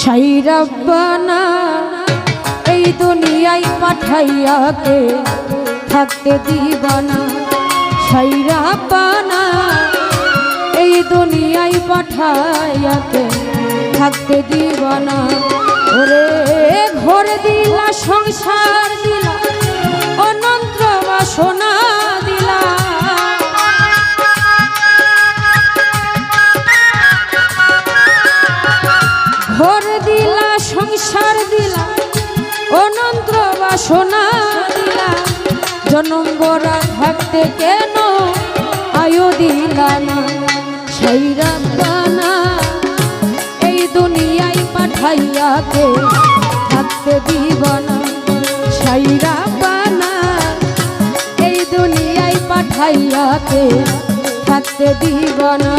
সাই রাব্বানা এই দুনিয়ায় পাঠাইয়াকে থাকতে দিবানা। সাই রাব্বানা এই দুনিয়ায় পাঠাইয়াকে থাকতে দিবানা। ওরে ঘর দিলা সংসার দিলা অনন্ত বাসনা দিলা। ঘর দিলা সংসার দিলা অনন্ত বাসনা দিলা। জনম গড়া থাকতে কেন আয়ু দিলা না। সাই রাব্বানা এই দুনিয়ায় পাঠাইয়াকে থাকতে দিবানা। সাই রাব্বানা এই দুনিয়ায় পাঠাইয়াকে থাকতে দিবানা।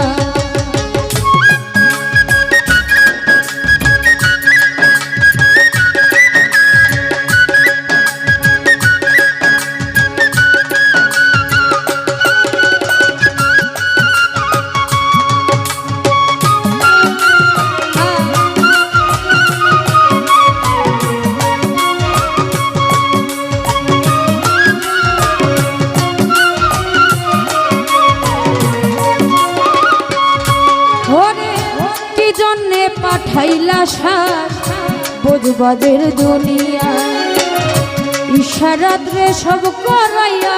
পাঠাইলা শ্বাস বুঝবাদের দুনিয়া। ইশারাত রে সব করাইয়া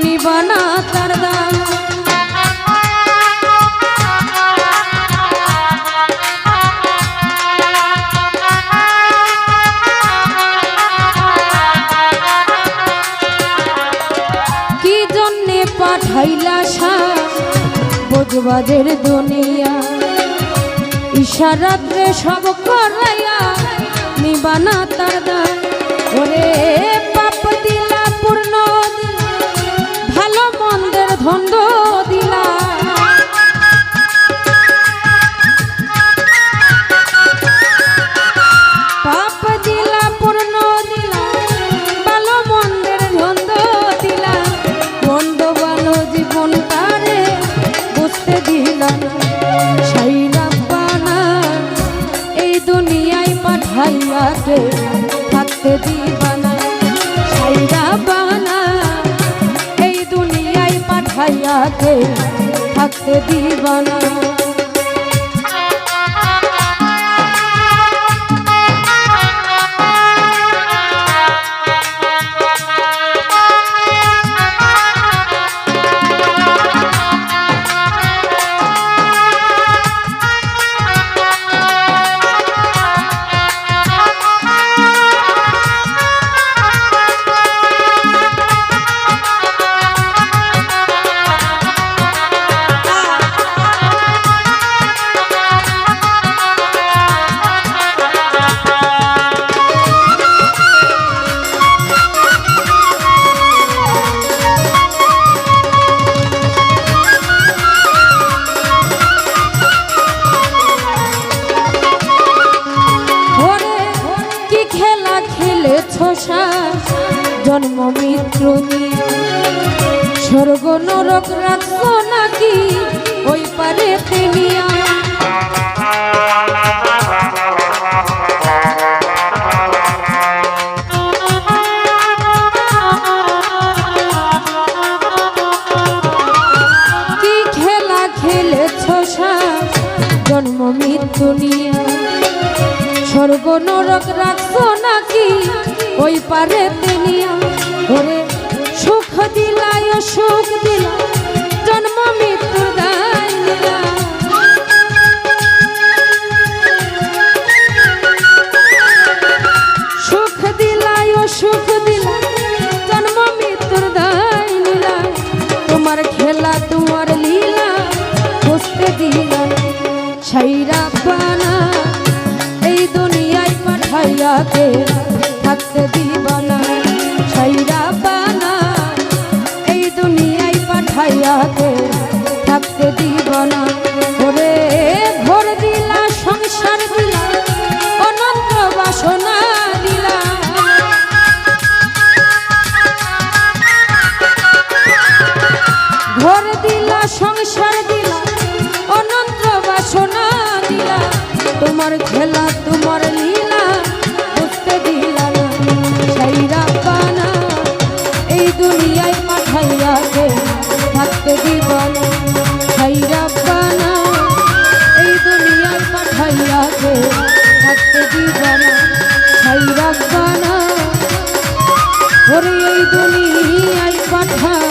নিবানা তার দান। কি জন্যে পাঠাইলা শ্বাস বুঝবাদের দুনিয়া। ইশারাত রে সব করাইয়া নিবানা তার দান। ওরে পাপ দিলা পূর্ণ দিলা ভালো মন্দের ধন্দ দিলা। পাপ দিলা পূর্ণ দিলা ভালো মন্দের ধন্দ দিলা। মন্দ ভালো জীবন তারে বুঝতে দিলা না। সাই দুনিয়ায় পাঠাইয়াকে থাকতে দিবানা। সাই রাব্বানা এই দুনিয়ায় পাঠাইয়াকে থাকতে দিবানা। জন্ম মৃত্যু নিয়ে স্বর্গ নরক রাখছো নাকি ওই পারে প্রেমিয়া। কি খেলা খেলেছ জন্ম মৃত্যু নিয়ে স্বর্গ নরক রাখছো নাকি ওই পারে তেনিয়া। ওরে সুখ দিলাই সুখ দিলা জন্ম মৃত্যুর দায় নিলা। সুখ দিলাই সুখ দিলা জন্ম মৃত্যুর দায় নিলা। তোমার খেলা তোমার লীলা বুঝতে দিলা। সাই রাব্বানা এই দুনিয়ায় পাঠাইয়াকে থাকতে দিবানা। সাই রাব্বানা এই দুনিয়ায় পাঠাইয়াকে থাকতে দিবানা। ওরে ঘর দিলা সংসার দিলা অনন্ত বাসনা দিলা। ঘর দিলা সংসার দিলা অনন্ত বাসনা দিলা। তোমার খেলা তুমি থাকতে দিব না হাই রাব্বানা এই দুনিয়ায় পাঠাইয়াকে থাকতে দিব না হাই রাব্বানা ওরে এই দুনিয়ায় পাঠা